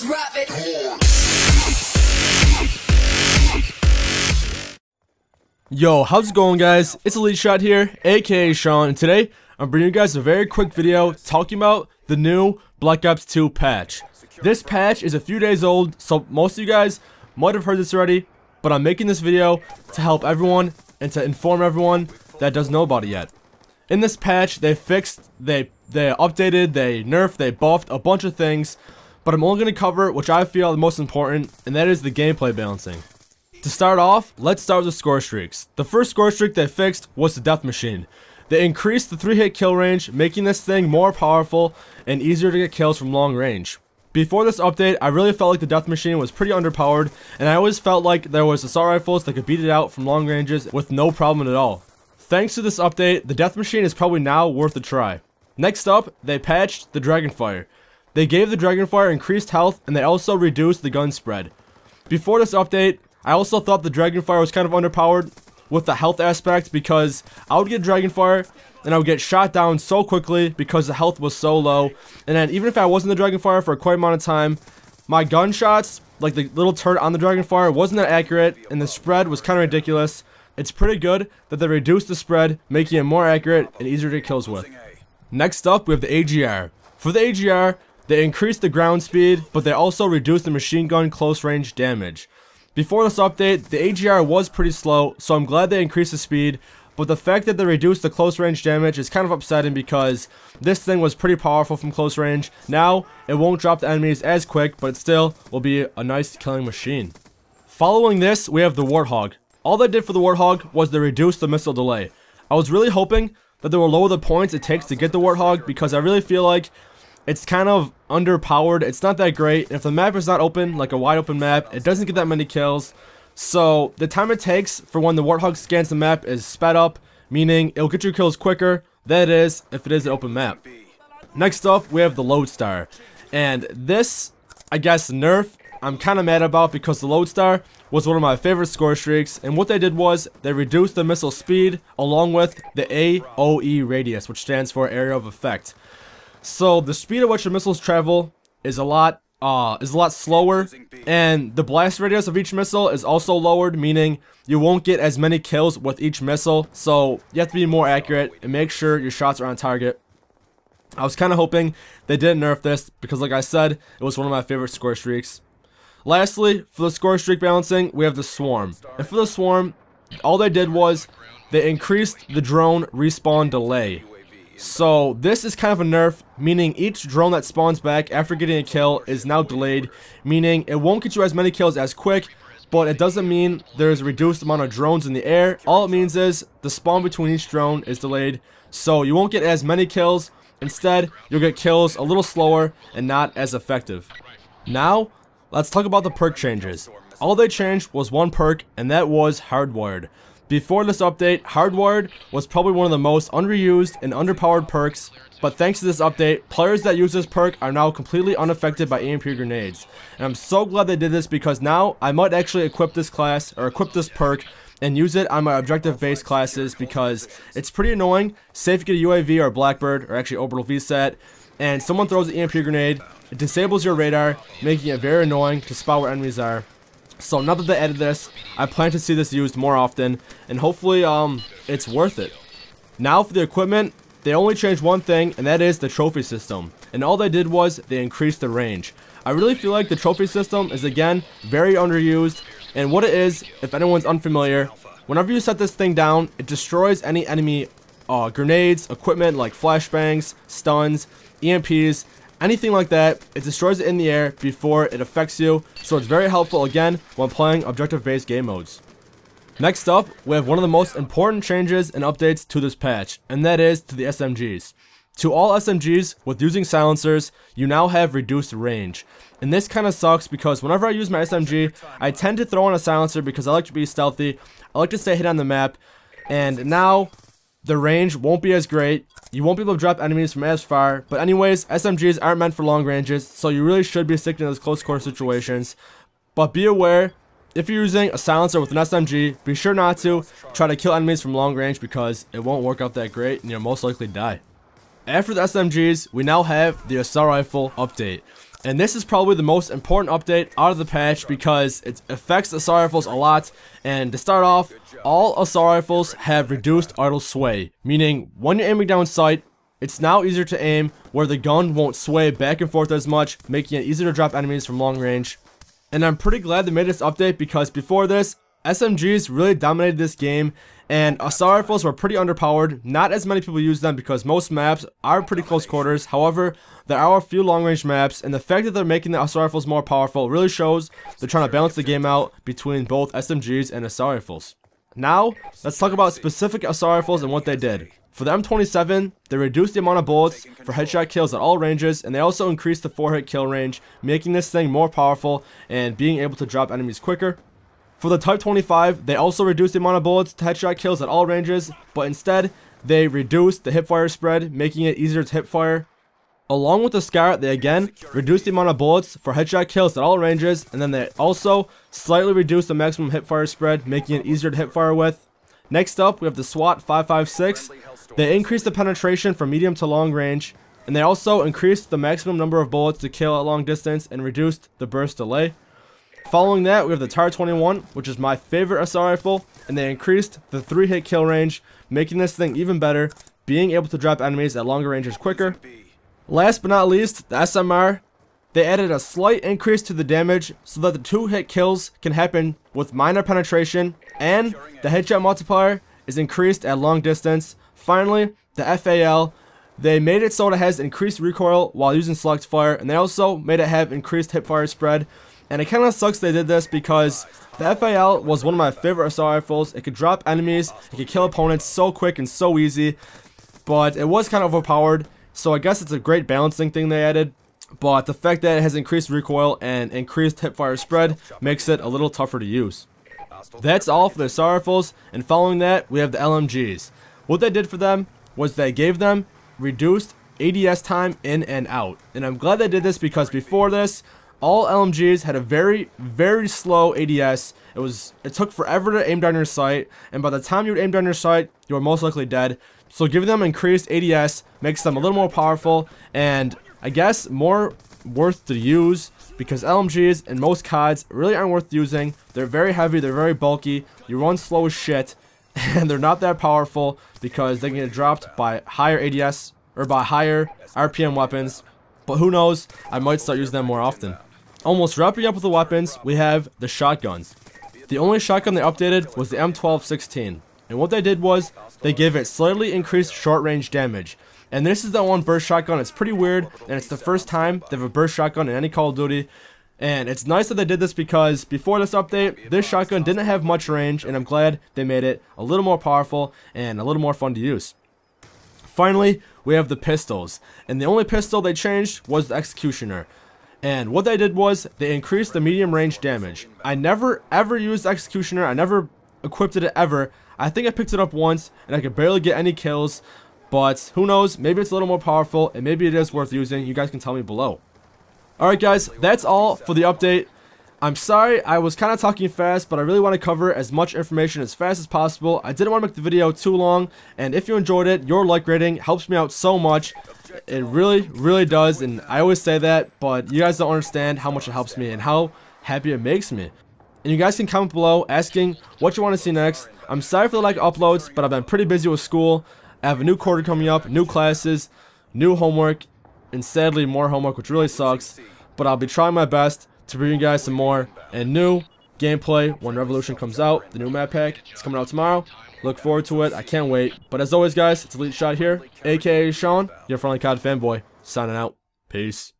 drop it. Yo, how's it going, guys? It's ELiTESHOT here, aka Sean, and today I'm bringing you guys a very quick video talking about the new Black Ops 2 patch. This patch is a few days old, so most of you guys might have heard this already, but I'm making this video to help everyone and to inform everyone that doesn't know about it yet. In this patch, they fixed, they updated, they nerfed, they buffed a bunch of things, but I'm only going to cover which I feel are the most important, and that is the gameplay balancing. To start off, let's start with the score streaks. The first score streak they fixed was the death machine. They increased the 3-hit kill range, making this thing more powerful and easier to get kills from long range. Before this update, I really felt like the death machine was pretty underpowered, and I always felt like there was assault rifles that could beat it out from long ranges with no problem at all. Thanks to this update, the death machine is probably now worth a try. Next up, they patched the Dragonfire. They gave the Dragonfire increased health, and they also reduced the gun spread. Before this update, I also thought the Dragonfire was kind of underpowered with the health aspect, because I would get Dragonfire and I would get shot down so quickly because the health was so low, and then even if I wasn't the Dragonfire for quite a amount of time, my gunshots, like the little turret on the Dragonfire, wasn't that accurate, and the spread was kind of ridiculous. It's pretty good that they reduced the spread, making it more accurate and easier to get kills with. Next up, we have the AGR. For the AGR, they increased the ground speed, but they also reduced the machine gun close range damage. Before this update, the AGR was pretty slow, so I'm glad they increased the speed, but the fact that they reduced the close range damage is kind of upsetting because this thing was pretty powerful from close range. Now, it won't drop the enemies as quick, but it still will be a nice killing machine. Following this, we have the Warthog. All they did for the Warthog was they reduced the missile delay. I was really hoping that they will lower the points it takes to get the Warthog, because I really feel like it's kind of underpowered. It's not that great. If the map is not open, like a wide open map, it doesn't get that many kills. So the time it takes for when the Warthog scans the map is sped up, meaning it'll get your kills quicker than it is if it is an open map. Next up, we have the Lodestar. And this, I guess, nerf, I'm kind of mad about, because the Lodestar was one of my favorite score streaks, and what they did was they reduced the missile speed along with the AOE radius, which stands for area of effect. So the speed at which the missiles travel is a lot slower, and the blast radius of each missile is also lowered, meaning you won't get as many kills with each missile. So you have to be more accurate and make sure your shots are on target. I was kind of hoping they didn't nerf this, because like I said, it was one of my favorite score streaks. Lastly, for the score streak balancing, we have the Swarm. And for the Swarm, all they did was they increased the drone respawn delay. So this is kind of a nerf, meaning each drone that spawns back after getting a kill is now delayed, meaning it won't get you as many kills as quick, but it doesn't mean there's a reduced amount of drones in the air. All it means is the spawn between each drone is delayed, so you won't get as many kills. Instead, you'll get kills a little slower and not as effective. Now, let's talk about the perk changes. All they changed was one perk, and that was Hardwired. Before this update, Hardwired was probably one of the most underused and underpowered perks, but thanks to this update, players that use this perk are now completely unaffected by EMP grenades. And I'm so glad they did this, because now I might actually equip this class, or equip this perk, and use it on my objective-based classes, because it's pretty annoying. Say if you get a UAV or a Blackbird, or actually orbital VSAT, and someone throws an EMP grenade, it disables your radar, making it very annoying to spot where enemies are. So now that they added this, I plan to see this used more often, and hopefully it's worth it. Now for the equipment, they only changed one thing, and that is the trophy system. And all they did was they increased the range. I really feel like the trophy system is, again, very underused, and what it is, if anyone's unfamiliar, whenever you set this thing down, it destroys any enemy grenades, equipment like flashbangs, stuns, EMPs, anything like that. It destroys it in the air before it affects you, so it's very helpful, again, when playing objective-based game modes. Next up, we have one of the most important changes and updates to this patch, and that is to the SMGs. To all SMGs with using silencers, you now have reduced range. And this kind of sucks, because whenever I use my SMG, I tend to throw on a silencer because I like to be stealthy, I like to stay hidden on the map, and now the range won't be as great. You won't be able to drop enemies from as far, but anyways, SMGs aren't meant for long ranges, so you really should be sticking to those close quarter situations. But be aware, if you're using a silencer with an SMG, be sure not to try to kill enemies from long range, because it won't work out that great and you'll most likely die. After the SMGs, we now have the assault rifle update. And this is probably the most important update out of the patch because it affects assault rifles a lot. And to start off, all assault rifles have reduced idle sway, meaning when you're aiming down sight, it's now easier to aim where the gun won't sway back and forth as much, making it easier to drop enemies from long range. And I'm pretty glad they made this update because before this, SMGs really dominated this game, and assault rifles were pretty underpowered. Not as many people use them because most maps are pretty close quarters. However, there are a few long range maps, and the fact that they're making the assault rifles more powerful really shows they're trying to balance the game out between both SMGs and assault rifles. Now, let's talk about specific assault rifles and what they did. For the M27, they reduced the amount of bullets for headshot kills at all ranges, and they also increased the 4-hit kill range, making this thing more powerful and being able to drop enemies quicker. For the Type 25, they also reduced the amount of bullets to headshot kills at all ranges, but instead, they reduced the hipfire spread, making it easier to hipfire. Along with the Scar, they again reduced the amount of bullets for headshot kills at all ranges, and then they also slightly reduced the maximum hipfire spread, making it easier to hipfire with. Next up, we have the SWAT 556. They increased the penetration from medium to long range, and they also increased the maximum number of bullets to kill at long distance and reduced the burst delay. Following that, we have the TAR 21, which is my favorite assault rifle, and they increased the 3-hit kill range, making this thing even better, being able to drop enemies at longer ranges quicker. Last but not least, the SMR. They added a slight increase to the damage so that the 2-hit kills can happen with minor penetration, and the headshot multiplier is increased at long distance. Finally, the FAL. They made it so it has increased recoil while using select fire, and they also made it have increased hipfire spread. And it kind of sucks they did this because the FAL was one of my favorite assault rifles. It could drop enemies, it could kill opponents so quick and so easy, but it was kind of overpowered. So I guess it's a great balancing thing they added, but the fact that it has increased recoil and increased hipfire spread makes it a little tougher to use. That's all for the assault rifles, and following that, we have the LMGs. What they did for them was they gave them reduced ADS time in and out. And I'm glad they did this because before this, all LMGs had a very, very slow ADS. It took forever to aim down your sight, and by the time you would aim down your sight, you were most likely dead. So giving them increased ADS makes them a little more powerful, and I guess more worth to use, because LMGs and most CODs really aren't worth using. They're very heavy, they're very bulky, you run slow as shit, and they're not that powerful because they can get dropped by higher ADS or by higher RPM weapons. But who knows, I might start using them more often. Almost wrapping up with the weapons, we have the shotguns. The only shotgun they updated was the M1216, and what they did was they gave it slightly increased short range damage. And this is the one burst shotgun. It's pretty weird, and it's the first time they have a burst shotgun in any Call of Duty. And it's nice that they did this because before this update, this shotgun didn't have much range, and I'm glad they made it a little more powerful and a little more fun to use. Finally, we have the pistols, and the only pistol they changed was the Executioner. And what they did was they increased the medium range damage. I never ever used Executioner. I never equipped it ever. I think I picked it up once, and I could barely get any kills. But who knows, maybe it's a little more powerful, and maybe it is worth using. You guys can tell me below. Alright guys, that's all for the update. I'm sorry I was kind of talking fast, but I really want to cover as much information as fast as possible. I didn't want to make the video too long, and if you enjoyed it, your like rating helps me out so much. It really, really does, and I always say that, but you guys don't understand how much it helps me and how happy it makes me. And you guys can comment below asking what you want to see next. I'm sorry for the lack of uploads, but I've been pretty busy with school. I have a new quarter coming up, new classes, new homework, and sadly more homework, which really sucks. But I'll be trying my best to bring you guys some more and new gameplay when Revolution comes out. The new map pack is coming out tomorrow. Look forward to it. I can't wait. But as always, guys, it's ELiTESHOT here, aka Sean, your friendly COD fanboy, signing out. Peace.